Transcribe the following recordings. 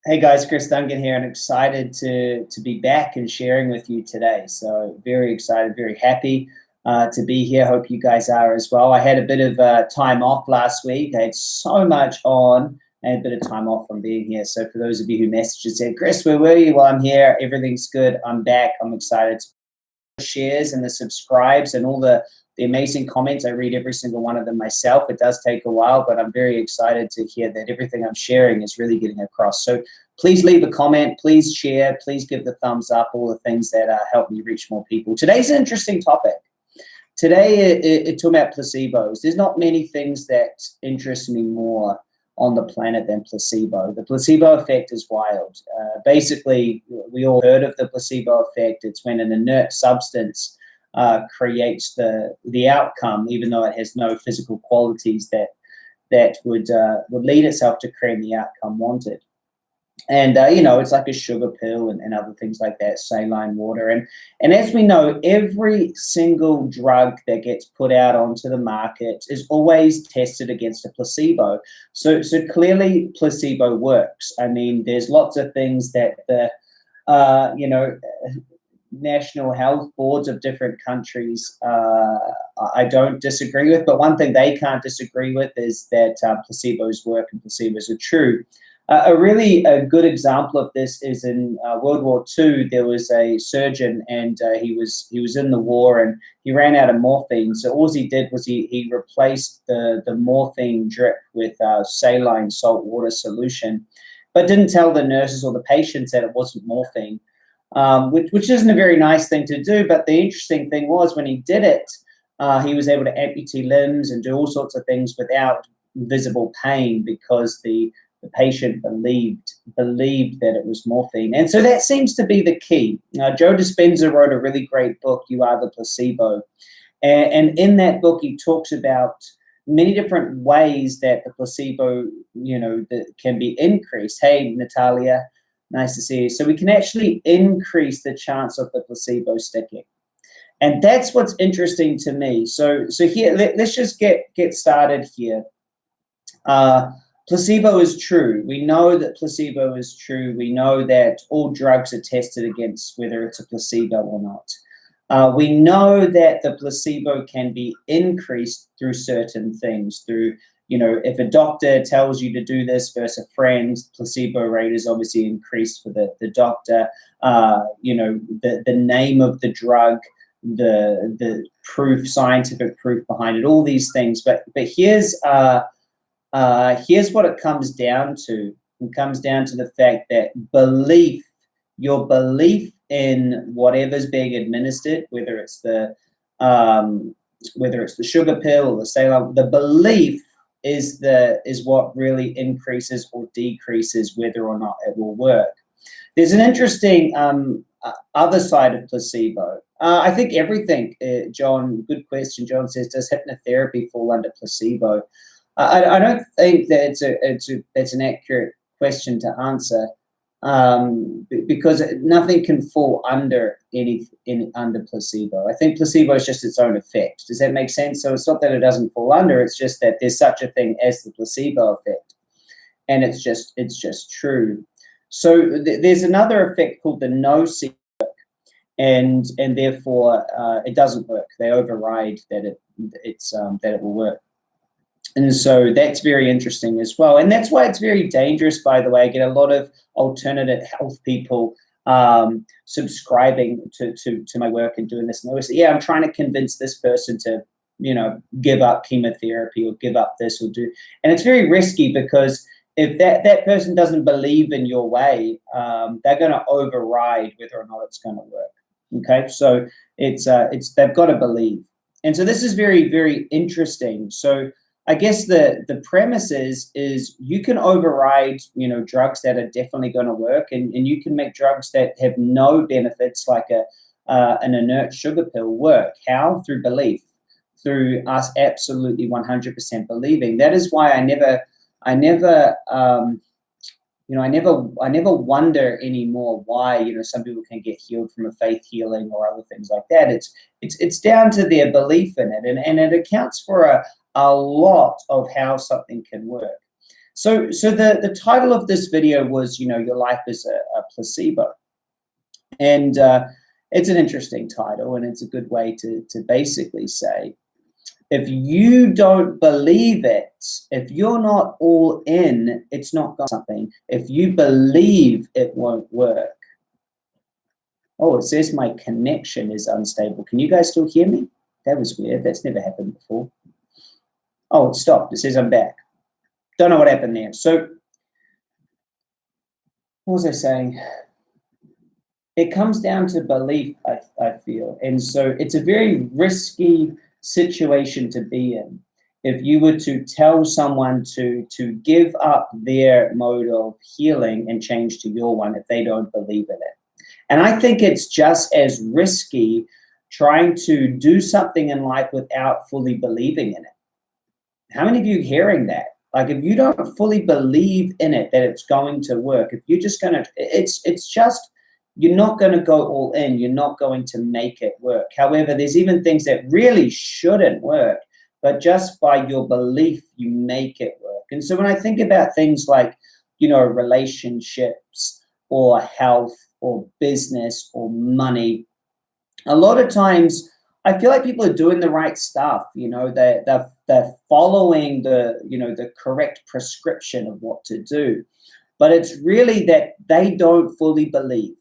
Hey guys, Chris Duncan here, and excited to be back and sharing with you today. So very excited, very happy to be here. Hope you guys are as well. I had a bit of time off last week. I had so much on. I had a bit of time off from being here. So for those of you who messaged and said, Chris, where were you? Well, I'm here. Everything's good. I'm back. I'm excited. Shares and the subscribes and all the amazing comments. I read every single one of them myself. It does take a while, but I'm very excited to hear that everything I'm sharing is really getting across. So please leave a comment, please share, please give the thumbs up, all the things that help me reach more people. Today's an interesting topic. Today, it's talking about placebos. There's not many things that interest me more on the planet than placebo. The placebo effect is wild. Basically, we all heard of the placebo effect. It's when an inert substance creates the outcome, even though it has no physical qualities that would lead itself to create the outcome wanted. And, it's like a sugar pill and other things like that, saline water. And as we know, every single drug that gets put out onto the market is always tested against a placebo. So clearly placebo works. I mean, there's lots of things that the, national health boards of different countries I don't disagree with. But one thing they can't disagree with is that placebos work and placebos are true. A good example of this is in World War II. There was a surgeon, and he was in the war, and he ran out of morphine. So all he did was he replaced the morphine drip with saline salt water solution, but didn't tell the nurses or the patients that it wasn't morphine, which isn't a very nice thing to do. But the interesting thing was when he did it, he was able to amputate limbs and do all sorts of things without visible pain because the patient believed that it was morphine. And so that seems to be the key. Joe Dispenza wrote a really great book, You Are the Placebo. And in that book, he talks about many different ways that the placebo, that can be increased. Hey, Natalia, nice to see you. So we can actually increase the chance of the placebo sticking. And that's what's interesting to me. So here, let's just get started here. Placebo is true. We know that placebo is true. We know that all drugs are tested against whether it's a placebo or not. We know that the placebo can be increased through certain things, through, if a doctor tells you to do this versus a friend, placebo rate is obviously increased for the doctor. The name of the drug, the proof, scientific proof behind it, all these things. But here's what it comes down to. It comes down to the fact that your belief in whatever's being administered, whether it's the sugar pill or the saline, the belief is what really increases or decreases whether or not it will work. There's an interesting other side of placebo. I think everything, John, good question. John says, does hypnotherapy fall under placebo? I don't think that it's an accurate question to answer, because nothing can fall under under placebo. I think placebo is just its own effect. Does that make sense? So it's not that it doesn't fall under; it's just that there's such a thing as the placebo effect, and it's just true. So there's another effect called the nocebo, and therefore it doesn't work. They override that it will work. And so that's very interesting as well. And that's why it's very dangerous, by the way. I get a lot of alternative health people subscribing to my work and doing this. And they always say, yeah, I'm trying to convince this person to, give up chemotherapy or give up this or do. And it's very risky because if that person doesn't believe in your way, they're going to override whether or not it's going to work. Okay, so it's they've got to believe. And so this is very, very interesting. So I guess the premise is you can override, drugs that are definitely going to work, and you can make drugs that have no benefits, like an inert sugar pill, work. How? Through belief, through us absolutely 100% believing. That is why I never wonder anymore why some people can get healed from a faith healing or other things like that. It's down to their belief in it, and it accounts for a lot of how something can work. So the title of this video was, your life is a placebo. And it's an interesting title, and it's a good way to basically say, if you don't believe it, if you're not all in, it's not got something. If you believe it won't work. Oh, it says my connection is unstable. Can you guys still hear me? That was weird. That's never happened before. Oh, it stopped. It says I'm back. Don't know what happened there. So what was I saying? It comes down to belief, I feel. And so it's a very risky situation to be in. If you were to tell someone to give up their mode of healing and change to your one if they don't believe in it. And I think it's just as risky trying to do something in life without fully believing in it. How many of you are hearing that? Like, if you don't fully believe in it, that it's going to work, if you're just going to, it's just, you're not going to go all in. You're not going to make it work. However, there's even things that really shouldn't work, but just by your belief, you make it work. And so when I think about things like, relationships or health or business or money, a lot of times I feel like people are doing the right stuff. They're following the correct prescription of what to do, but it's really that they don't fully believe.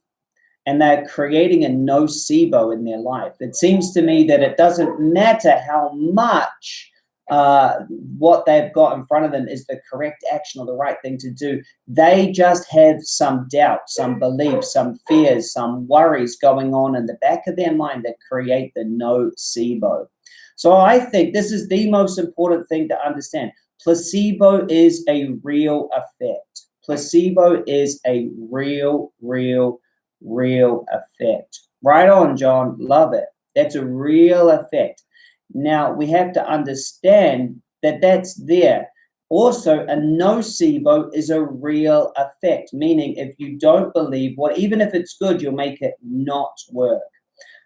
And they're creating a nocebo in their life. It seems to me that it doesn't matter how much what they've got in front of them is the correct action or the right thing to do. They just have some doubt, some beliefs, some fears, some worries going on in the back of their mind that create the nocebo. So I think this is the most important thing to understand. Placebo is a real effect. Placebo is a real effect. Right on, John. Love it. That's a real effect. Now, we have to understand that that's there. Also, a nocebo is a real effect, meaning if you don't believe even if it's good, you'll make it not work.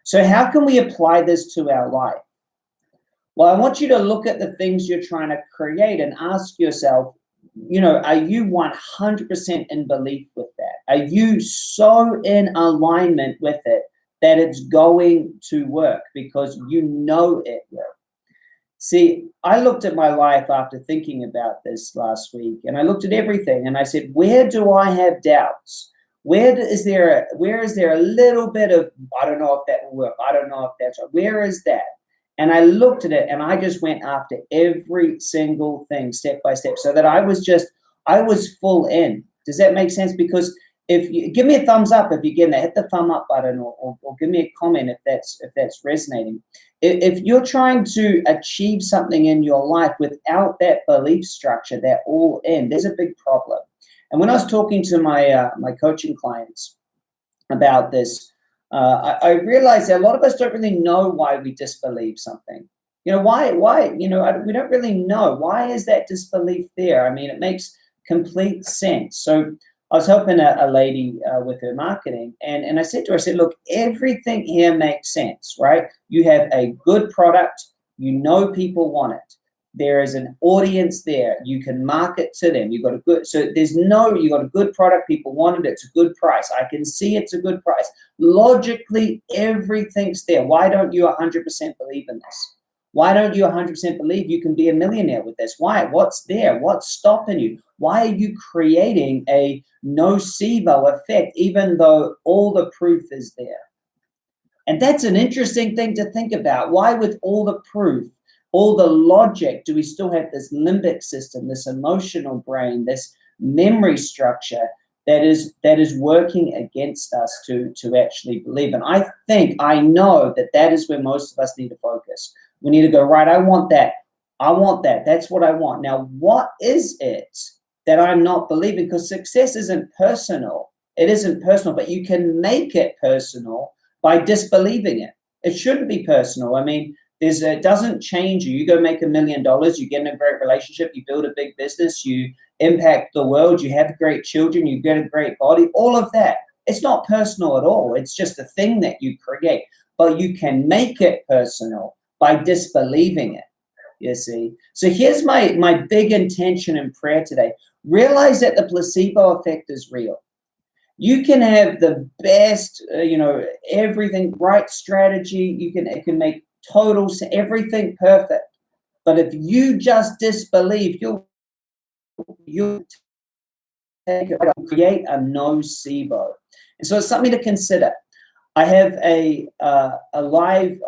So how can we apply this to our life? Well, I want you to look at the things you're trying to create and ask yourself, are you 100% in belief with that? Are you so in alignment with it that it's going to work because it will? See, I looked at my life after thinking about this last week, and I looked at everything, and I said, where do I have doubts? Where is there a little bit of, I don't know if that will work. I don't know if that's right. Where is that? And I looked at it, and I just went after every single thing step by step, so that I was full in. Does that make sense? Because if you give me a thumbs up if you get that, hit the thumb up button, or give me a comment if that's resonating. If you're trying to achieve something in your life without that belief structure, that all in, there's a big problem. And when I was talking to my my coaching clients about this, I realized that a lot of us don't really know why we disbelieve something. Why, we don't really know. Why is that disbelief there? I mean, it makes complete sense. So I was helping a lady with her marketing, and I said to her, look, everything here makes sense, right? You have a good product. People want it. There is an audience there. You can market to them. You got a good product. People want it. It's a good price. I can see it's a good price. Logically, everything's there. Why don't you 100% believe in this? Why don't you 100% believe you can be a millionaire with this? Why? What's there? What's stopping you? Why are you creating a nocebo effect even though all the proof is there? And that's an interesting thing to think about. Why, with all the proof, all the logic, do we still have this limbic system, this emotional brain, this memory structure that is working against us to actually believe? And I know that is where most of us need to focus. We need to go, right, I want that. That's what I want. Now, what is it that I'm not believing? Because success isn't personal. It isn't personal, but you can make it personal by disbelieving it. It shouldn't be personal. I mean, it doesn't change you. You go make $1 million, you get in a great relationship, you build a big business, you impact the world, you have great children, you get a great body, all of that. It's not personal at all. It's just a thing that you create. But you can make it personal by disbelieving it. You see. So here's my big intention in prayer today. Realize that the placebo effect is real. You can have the best, everything, right strategy. It can make everything perfect. But if you just disbelieve, you'll create a nocebo. And so it's something to consider. I have a live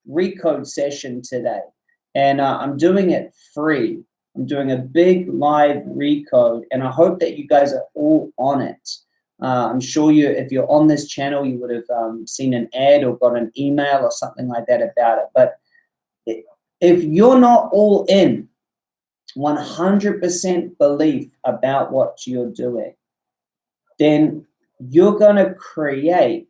recode session today, and I'm doing it free. I'm doing a big live recode, and I hope that you guys are all on it. I'm sure if you're on this channel, you would have seen an ad or got an email or something like that about it. But if you're not all in, 100% belief about what you're doing, then you're going to create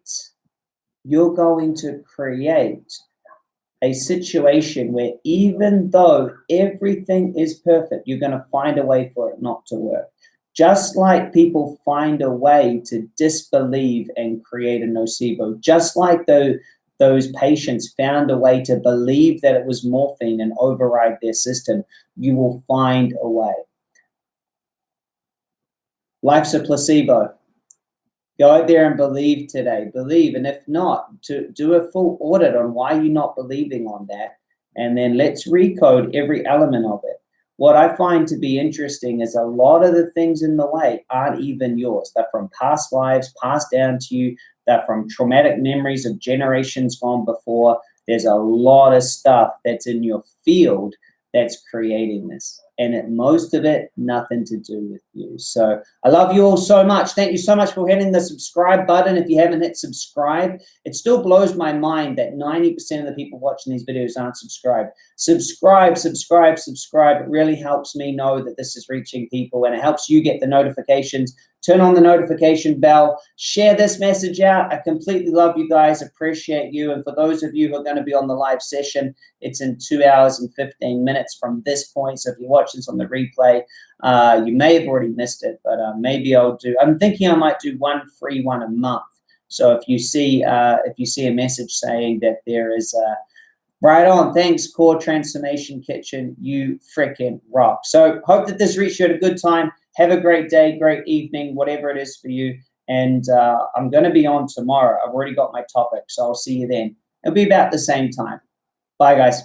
a situation where even though everything is perfect, you're going to find a way for it not to work. Just like people find a way to disbelieve and create a nocebo, just like those patients found a way to believe that it was morphine and override their system, you will find a way. Life's a placebo. Go out there and believe today. Believe, and if not, to do a full audit on why you're not believing on that, and then let's recode every element of it. What I find to be interesting is a lot of the things in the way aren't even yours. They're from past lives, passed down to you. They're from traumatic memories of generations gone before. There's a lot of stuff that's in your field that's creating this. And most of it, nothing to do with you. So I love you all so much. Thank you so much for hitting the subscribe button. If you haven't hit subscribe, it still blows my mind that 90% of the people watching these videos aren't subscribed. Subscribe, subscribe, subscribe. It really helps me know that this is reaching people, and it helps you get the notifications. Turn on the notification bell. Share this message out. I completely love you guys. Appreciate you. And for those of you who are going to be on the live session, it's in 2 hours and 15 minutes from this point. So if you're watching this on the replay, you may have already missed it, but maybe I'm thinking I might do one free one a month. So if you see a message saying that there is right on, thanks, Core Transformation Kitchen, you freaking rock. So hope that this reached you at a good time. Have a great day, great evening, whatever it is for you. And I'm going to be on tomorrow. I've already got my topic, so I'll see you then. It'll be about the same time. Bye, guys.